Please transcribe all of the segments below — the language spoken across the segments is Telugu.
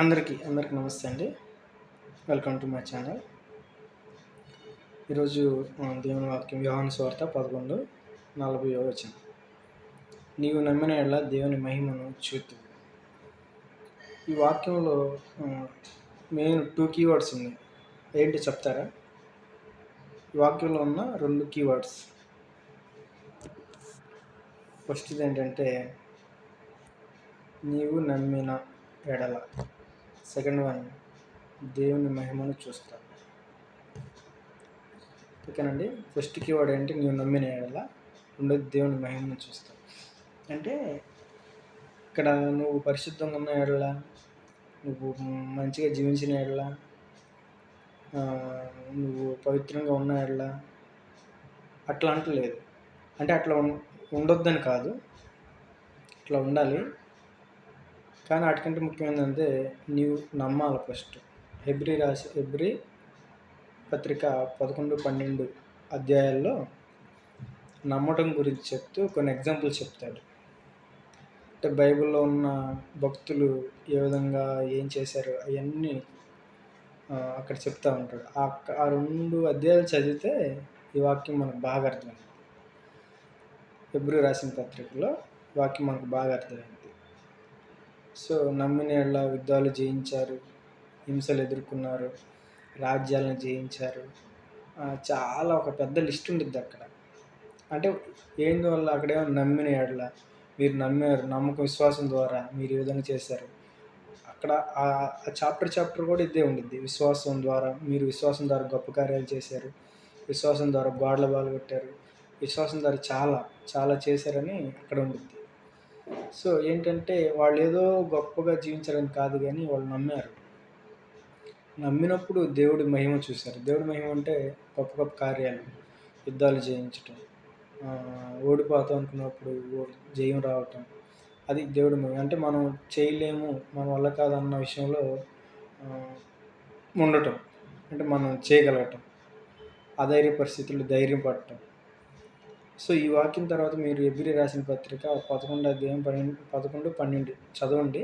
అందరికీ నమస్తే అండి. Welcome to my channel. ఈరోజు దేవుని వాక్యం యోహాను సువార్త 11:40 నీవు నమ్మిన యెడల దేవుని మహిమను చూతువు. ఈ వాక్యంలో మెయిన్ 2 కీవర్డ్స్ ఉన్నాయి. ఏంటి చెప్తారా? ఈ వాక్యంలో ఉన్న 2 కీవర్డ్స్. ఫస్ట్‌ది ఏంటంటే నీవు నమ్మిన యెడల. సెకండ్ వన్ దేవుని మహిమను చూస్తా. ఓకేనండి. ఫస్ట్ కీవర్డ్ ఏంటి? నీవు నమ్మిన యెడల. రెండోది దేవుని మహిమను చూస్తావు. అంటే ఇక్కడ నువ్వు పరిశుద్ధంగా ఉన్న యెడల, నువ్వు మంచిగా జీవించిన యెడల, నువ్వు పవిత్రంగా ఉన్న యెడల అట్లా అంటలేదు. అంటే అట్లా ఉండొద్దని కాదు, అట్లా ఉండాలి. కానీ వాటికంటే ముఖ్యమైనదంటే నీవు నమ్మాలి ఫస్ట్. హెబ్రీ పత్రిక 11-12 అధ్యాయాల్లో నమ్మటం గురించి చెప్తూ కొన్ని ఎగ్జాంపుల్స్ చెప్తాడు. అంటే బైబిల్లో ఉన్న భక్తులు ఏ విధంగా ఏం చేశారు అవన్నీ అక్కడ చెప్తూ ఉంటాడు. ఆ 2 అధ్యాయాలు చదివితే ఈ వాక్యం మనకు బాగా అర్థమైంది. హెబ్రీ రాసిన పత్రికలో వాక్యం మనకు బాగా అర్థమైంది. సో నమ్మిన యెడల యుద్ధాలు జయించారు, హింసలు ఎదుర్కొన్నారు, రాజ్యాలను జయించారు. చాలా ఒక పెద్ద లిస్ట్ ఉంటుంది అక్కడ. అంటే ఏందువల్ల అక్కడేమో నమ్మిన యెడల, మీరు నమ్మారు, నమ్మకం విశ్వాసం ద్వారా మీరు ఈ విధంగా చేశారు. అక్కడ ఆ చాప్టర్ కూడా ఇదే ఉండిద్ది. విశ్వాసం ద్వారా గొప్ప కార్యాలు చేశారు, విశ్వాసం ద్వారా గోడలు పగలగొట్టారు, విశ్వాసం ద్వారా చాలా చేశారని అక్కడ ఉండిద్ది. సో ఏంటంటే వాళ్ళు ఏదో గొప్పగా జీవించారని కాదు, కానీ వాళ్ళు నమ్మారు. నమ్మినప్పుడు దేవుడి మహిమ చూశారు. దేవుడి మహిమ అంటే గొప్ప కార్యాలు, యుద్ధాలు జయించటం, ఓడిపోతాం అనుకున్నప్పుడు జయం రావటం, అది దేవుడి మహిమ. అంటే మనం చేయలేము, మన వల్ల కాదన్న విషయంలో ఉండటం, అంటే మనం చేయగలగటం, అధైర్య పరిస్థితుల్లో ధైర్యం పడటం. సో ఈ వాక్యం తర్వాత మీరు హెబ్రీ రాసిన పత్రిక 11-12 చదవండి.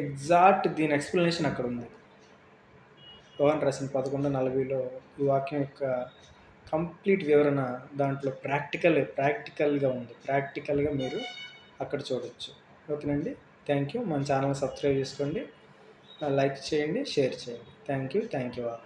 ఎగ్జాక్ట్ దీని ఎక్స్ప్లెనేషన్ అక్కడ ఉంది. యోహాను రాసిన 11:40లో ఈ వాక్యం యొక్క కంప్లీట్ వివరణ దాంట్లో ప్రాక్టికల్గా ఉంది. ప్రాక్టికల్గా మీరు అక్కడ చూడొచ్చు. ఓకేనండి. Thank you. మన ఛానల్ సబ్స్క్రైబ్ చేసుకోండి, లైక్ చేయండి, షేర్ చేయండి. Thank you all.